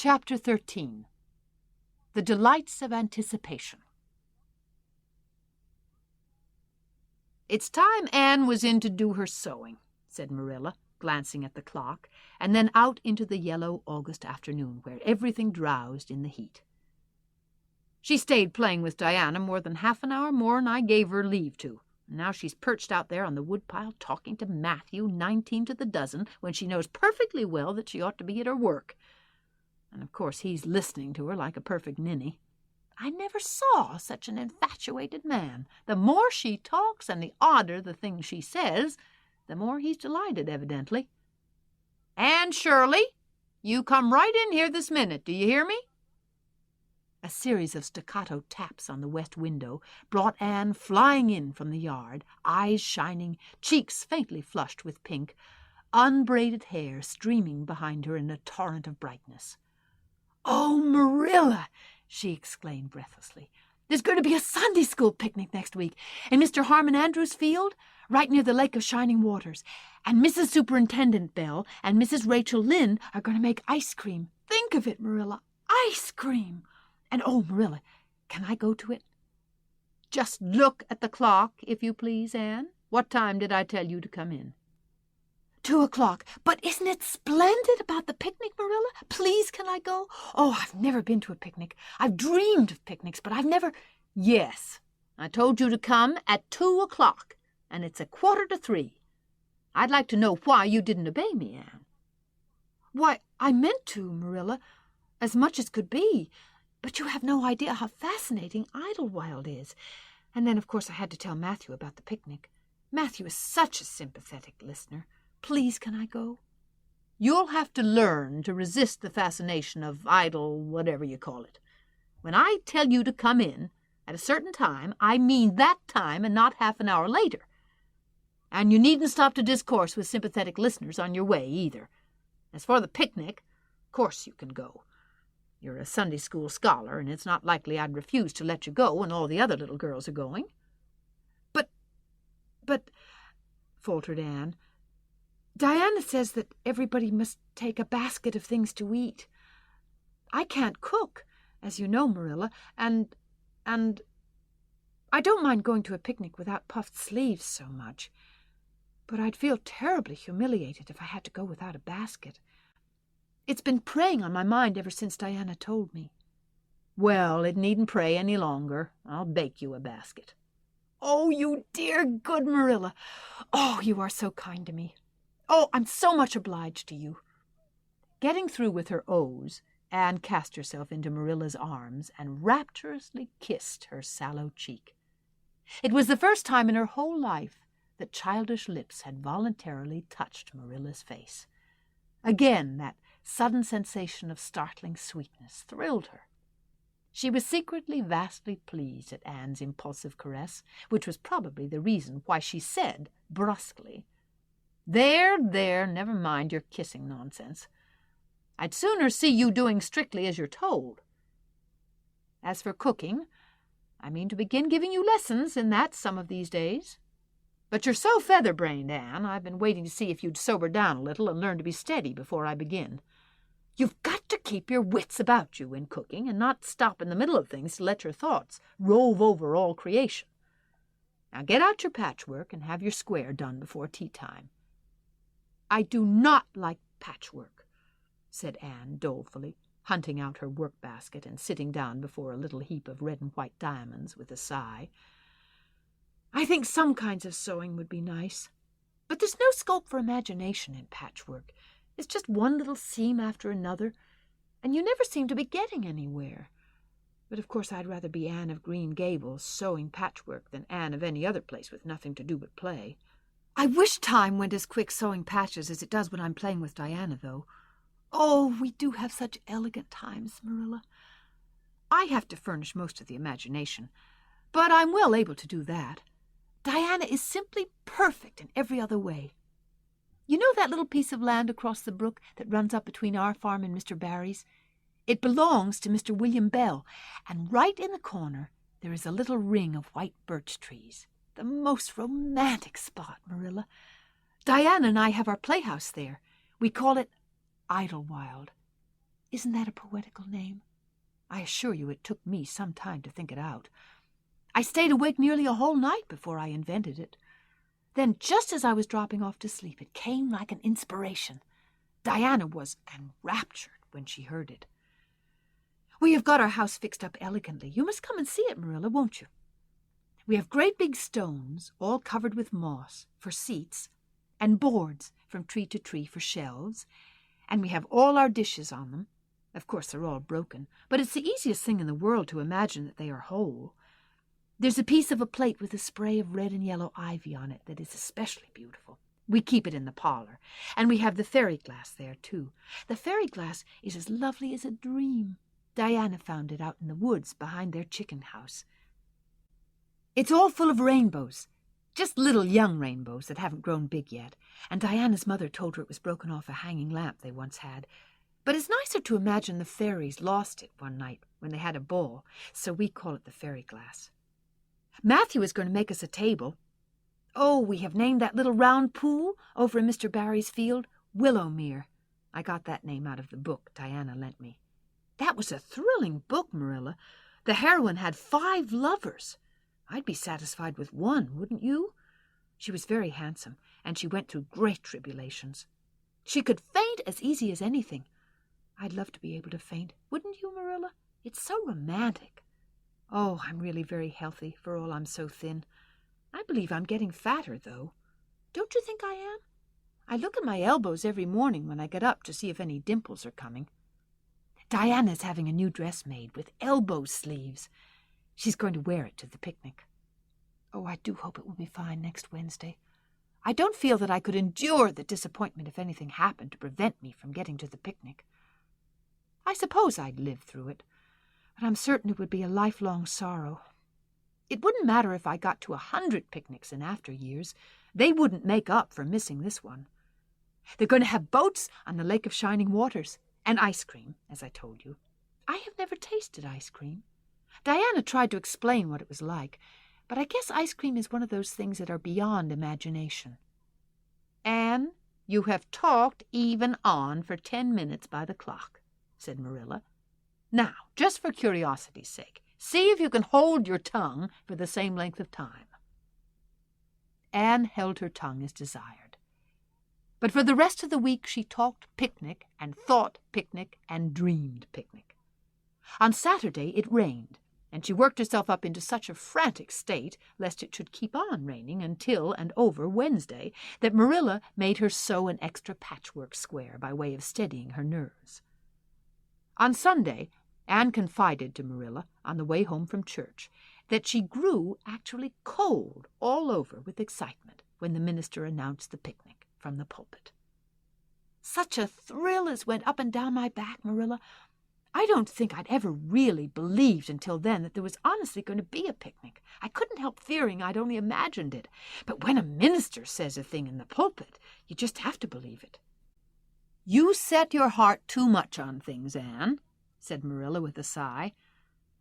Chapter 13. The Delights of Anticipation. "It's time Anne was in to do her sewing," said Marilla, glancing at the clock, and then out into the yellow August afternoon where everything drowsed in the heat. "She stayed playing with Diana more than half an hour more'n I gave her leave to. And now she's perched out there on the woodpile talking to Matthew 19 to the dozen when she knows perfectly well that she ought to be at her work. And of course he's listening to her like a perfect ninny. I never saw such an infatuated man. The more she talks and the odder the things she says, the more he's delighted, evidently. Anne Shirley, you come right in here this minute, do you hear me?" A series of staccato taps on the west window brought Anne flying in from the yard, eyes shining, cheeks faintly flushed with pink, unbraided hair streaming behind her in a torrent of brightness. "Oh, Marilla!" she exclaimed breathlessly. "There's going to be a Sunday school picnic next week in Mr. Harmon Andrews' field, right near the Lake of Shining Waters. And Mrs. Superintendent Bell and Mrs. Rachel Lynde are going to make ice cream. Think of it, Marilla, ice cream! And oh, Marilla, can I go to it?" "Just look at the clock, if you please, Anne. What time did I tell you to come in?" 2:00. But isn't it splendid about the picnic, Marilla? Please, can I go? Oh, I've never been to a picnic. I've dreamed of picnics, but I've never— "Yes, I told you to come at 2:00, and it's 2:45. I'd like to know why you didn't obey me, Anne." "Why, I meant to, Marilla, as much as could be. But you have no idea how fascinating Idlewild is. And then, of course, I had to tell Matthew about the picnic. Matthew is such a sympathetic listener. Please, can I go?" "You'll have to learn to resist the fascination of whatever you call it. When I tell you to come in at a certain time, I mean that time and not half an hour later. And you needn't stop to discourse with sympathetic listeners on your way, either. As for the picnic, of course you can go. You're a Sunday school scholar, and it's not likely I'd refuse to let you go when all the other little girls are going." But, faltered Anne, "Diana says that everybody must take a basket of things to eat. I can't cook, as you know, Marilla, and I don't mind going to a picnic without puffed sleeves so much. But I'd feel terribly humiliated if I had to go without a basket. It's been preying on my mind ever since Diana told me." "Well, it needn't prey any longer. I'll bake you a basket." "Oh, you dear good Marilla. Oh, you are so kind to me. Oh, I'm so much obliged to you." Getting through with her O's, Anne cast herself into Marilla's arms and rapturously kissed her sallow cheek. It was the first time in her whole life that childish lips had voluntarily touched Marilla's face. Again, that sudden sensation of startling sweetness thrilled her. She was secretly vastly pleased at Anne's impulsive caress, which was probably the reason why she said, brusquely, There, never mind your kissing nonsense. I'd sooner see you doing strictly as you're told. As for cooking, I mean to begin giving you lessons in that some of these days. But you're so feather-brained, Anne, I've been waiting to see if you'd sober down a little and learn to be steady before I begin. You've got to keep your wits about you in cooking and not stop in the middle of things to let your thoughts rove over all creation. Now get out your patchwork and have your square done before tea time." "I do not like patchwork," said Anne dolefully, hunting out her work-basket and sitting down before a little heap of red and white diamonds with a sigh. "I think some kinds of sewing would be nice, but there's no scope for imagination in patchwork. It's just one little seam after another, and you never seem to be getting anywhere. But of course I'd rather be Anne of Green Gables sewing patchwork than Anne of any other place with nothing to do but play. I wish time went as quick sewing patches as it does when I'm playing with Diana, though. Oh, we do have such elegant times, Marilla. I have to furnish most of the imagination, but I'm well able to do that. Diana is simply perfect in every other way. You know that little piece of land across the brook that runs up between our farm and Mr. Barry's? It belongs to Mr. William Bell, and right in the corner there is a little ring of white birch trees. The most romantic spot, Marilla. Diana and I have our playhouse there. We call it Idlewild. Isn't that a poetical name? I assure you it took me some time to think it out. I stayed awake nearly a whole night before I invented it. Then, just as I was dropping off to sleep, it came like an inspiration. Diana was enraptured when she heard it. We have got our house fixed up elegantly. You must come and see it, Marilla, won't you? We have great big stones, all covered with moss, for seats, and boards from tree to tree for shelves, and we have all our dishes on them. Of course, they're all broken, but it's the easiest thing in the world to imagine that they are whole. There's a piece of a plate with a spray of red and yellow ivy on it that is especially beautiful. We keep it in the parlor, and we have the fairy glass there, too. The fairy glass is as lovely as a dream. Diana found it out in the woods behind their chicken house. It's all full of rainbows, just little young rainbows that haven't grown big yet, and Diana's mother told her it was broken off a hanging lamp they once had. But it's nicer to imagine the fairies lost it one night when they had a ball, so we call it the fairy glass. Matthew is going to make us a table. Oh, we have named that little round pool over in Mr. Barry's field Willowmere. I got that name out of the book Diana lent me. That was a thrilling book, Marilla. The heroine had 5 lovers. I'd be satisfied with one, wouldn't you? She was very handsome, and she went through great tribulations. She could faint as easy as anything. I'd love to be able to faint, wouldn't you, Marilla? It's so romantic. Oh, I'm really very healthy, for all I'm so thin. I believe I'm getting fatter, though. Don't you think I am? I look at my elbows every morning when I get up to see if any dimples are coming. Diana's having a new dress made with elbow sleeves. She's going to wear it to the picnic. Oh, I do hope it will be fine next Wednesday. I don't feel that I could endure the disappointment if anything happened to prevent me from getting to the picnic. I suppose I'd live through it, but I'm certain it would be a lifelong sorrow. It wouldn't matter if I got to 100 picnics in after years. They wouldn't make up for missing this one. They're going to have boats on the Lake of Shining Waters, and ice cream, as I told you. I have never tasted ice cream. Diana tried to explain what it was like, but I guess ice cream is one of those things that are beyond imagination. Anne, you have talked even on for 10 minutes by the clock, said Marilla. Now, just for curiosity's sake, see if you can hold your tongue for the same length of time. Anne held her tongue as desired. But for the rest of the week she talked picnic and thought picnic and dreamed picnic. On Saturday it rained, and she worked herself up into such a frantic state, lest it should keep on raining until and over Wednesday, that Marilla made her sew an extra patchwork square by way of steadying her nerves. On Sunday, Anne confided to Marilla, on the way home from church, that she grew actually cold all over with excitement when the minister announced the picnic from the pulpit. Such a thrill as went up and down my back, Marilla. I don't think I'd ever really believed until then that there was honestly going to be a picnic. I couldn't help fearing I'd only imagined it. But when a minister says a thing in the pulpit, you just have to believe it. You set your heart too much on things, Anne, said Marilla with a sigh.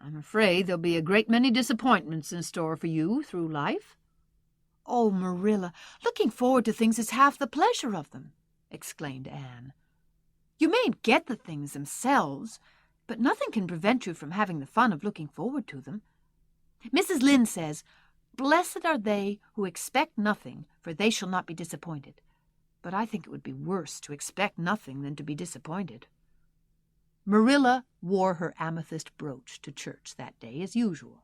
I'm afraid there'll be a great many disappointments in store for you through life. Oh, Marilla, looking forward to things is half the pleasure of them, exclaimed Anne. You mayn't get the things themselves, but nothing can prevent you from having the fun of looking forward to them. Mrs. Lynde says, "Blessed are they who expect nothing, for they shall not be disappointed." But I think it would be worse to expect nothing than to be disappointed. Marilla wore her amethyst brooch to church that day as usual.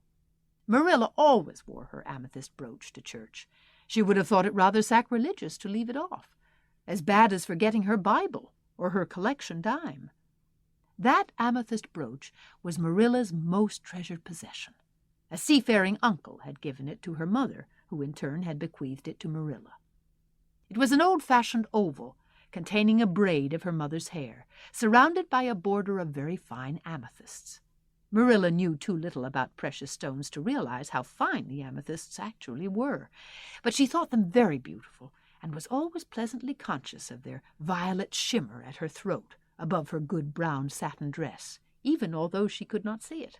Marilla always wore her amethyst brooch to church. She would have thought it rather sacrilegious to leave it off, as bad as forgetting her Bible or her collection dime. That amethyst brooch was Marilla's most treasured possession. A seafaring uncle had given it to her mother, who in turn had bequeathed it to Marilla. It was an old-fashioned oval containing a braid of her mother's hair, surrounded by a border of very fine amethysts. Marilla knew too little about precious stones to realize how fine the amethysts actually were, but she thought them very beautiful and was always pleasantly conscious of their violet shimmer at her throat above her good brown satin dress, even although she could not see it.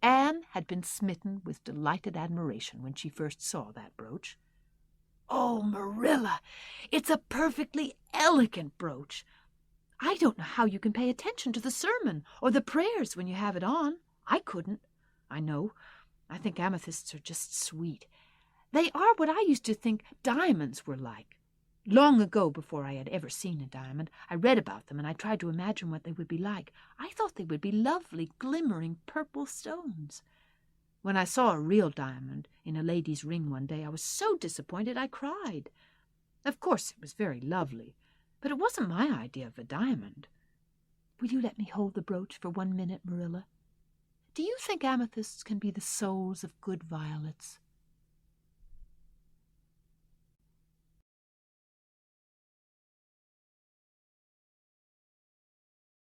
Anne had been smitten with delighted admiration when she first saw that brooch. "Oh, Marilla, it's a perfectly elegant brooch. I don't know how you can pay attention to the sermon or the prayers when you have it on. I couldn't. I know. I think amethysts are just sweet. They are what I used to think diamonds were like. Long ago, before I had ever seen a diamond, I read about them and I tried to imagine what they would be like. I thought they would be lovely, glimmering purple stones. When I saw a real diamond in a lady's ring one day, I was so disappointed I cried. Of course, it was very lovely, but it wasn't my idea of a diamond. Will you let me hold the brooch for 1 minute, Marilla? Do you think amethysts can be the souls of good violets?